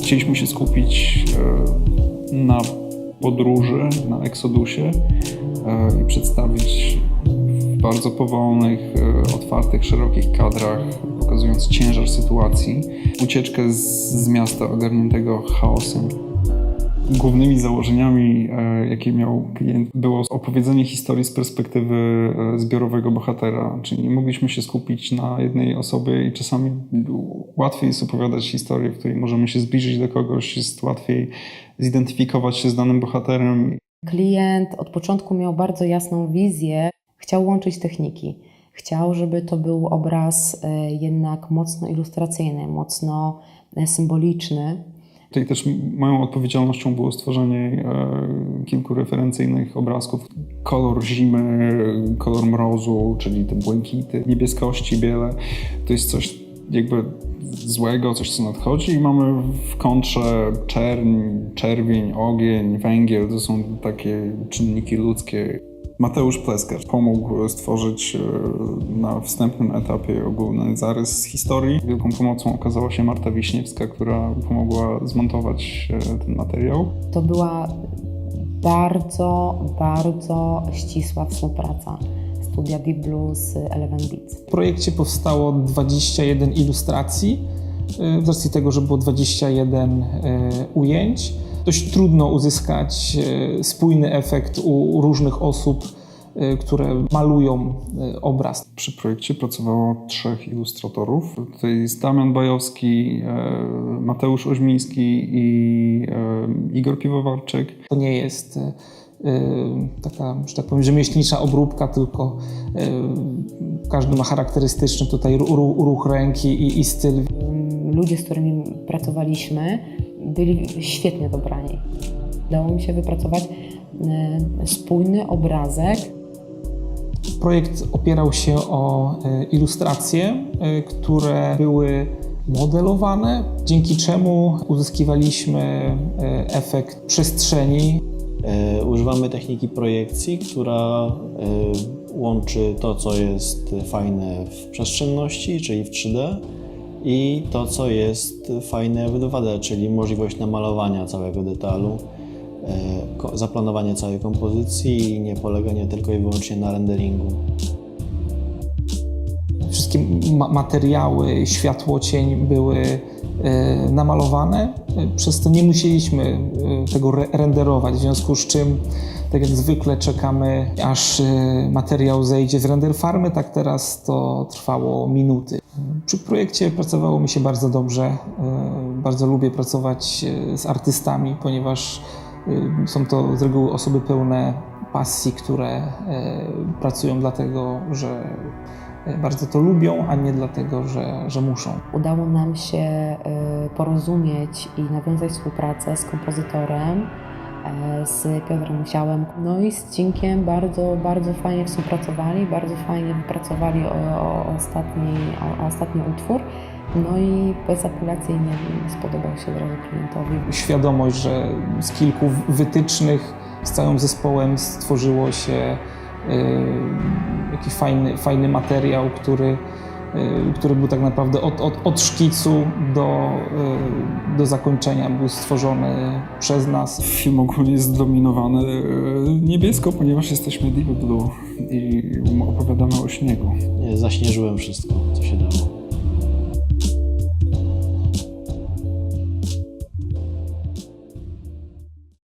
Chcieliśmy się skupić na podróży, na eksodusie i przedstawić w bardzo powolnych, otwartych, szerokich kadrach, pokazując ciężar sytuacji, ucieczkę z miasta ogarniętego chaosem. Głównymi założeniami, jakie miał klient, było opowiedzenie historii z perspektywy zbiorowego bohatera, czyli nie mogliśmy się skupić na jednej osobie i czasami łatwiej jest opowiadać historię, w której możemy się zbliżyć do kogoś, jest łatwiej zidentyfikować się z danym bohaterem. Klient od początku miał bardzo jasną wizję, chciał łączyć techniki. Chciał, żeby to był obraz jednak mocno ilustracyjny, mocno symboliczny. Tutaj też moją odpowiedzialnością było stworzenie kilku referencyjnych obrazków. Kolor zimy, kolor mrozu, czyli te błękity, niebieskości, biele. To jest coś jakby złego, coś co nadchodzi i mamy w kontrze czerń, czerwień, ogień, węgiel. To są takie czynniki ludzkie. Mateusz Pleskarz pomógł stworzyć na wstępnym etapie ogólny zarys historii. Wielką pomocą okazała się Marta Wiśniewska, która pomogła zmontować ten materiał. To była bardzo, bardzo ścisła współpraca studia Deep Blue z Eleven Beats. W projekcie powstało 21 ilustracji, z racji tego, że było 21 ujęć. Dość trudno uzyskać spójny efekt u różnych osób, które malują obraz. Przy projekcie pracowało 3 ilustratorów. Tutaj jest Damian Bajowski, Mateusz Oźmiński i Igor Piwowarczyk. To nie jest taka, że tak powiem, rzemieślnicza obróbka, tylko każdy ma charakterystyczny tutaj ruch ręki i styl. Ludzie, z którymi pracowaliśmy, byli świetnie dobrani. Udało mi się wypracować spójny obrazek. Projekt opierał się o ilustracje, które były modelowane, dzięki czemu uzyskiwaliśmy efekt przestrzeni. Używamy techniki projekcji, która łączy to, co jest fajne w przestrzenności, czyli w 3D, i to, co jest fajne w 2D, czyli możliwość namalowania całego detalu, zaplanowanie całej kompozycji i nie poleganie tylko i wyłącznie na renderingu. Wszystkie materiały, światło, cień były namalowane, przez to nie musieliśmy tego renderować, w związku z czym, tak jak zwykle, czekamy, aż materiał zejdzie z render farmy, tak teraz to trwało minuty. Przy projekcie pracowało mi się bardzo dobrze. Bardzo lubię pracować z artystami, ponieważ są to z reguły osoby pełne pasji, które pracują dlatego, że bardzo to lubią, a nie dlatego, że muszą. Udało nam się porozumieć i nawiązać współpracę z kompozytorem, z Piotrem Musiałem. No i z Cinkiem bardzo, bardzo fajnie współpracowali, bardzo fajnie wypracowali ostatni utwór. No i bezapelacyjnie spodobał się od razu klientowi. Świadomość, że z kilku wytycznych z całym zespołem stworzyło się jakiś fajny materiał, który był tak naprawdę od szkicu do zakończenia był stworzony przez nas. Film ogólnie jest zdominowany niebiesko, ponieważ jesteśmy Deep Blue i opowiadamy o śniegu. Zaśnieżyłem wszystko, co się dało.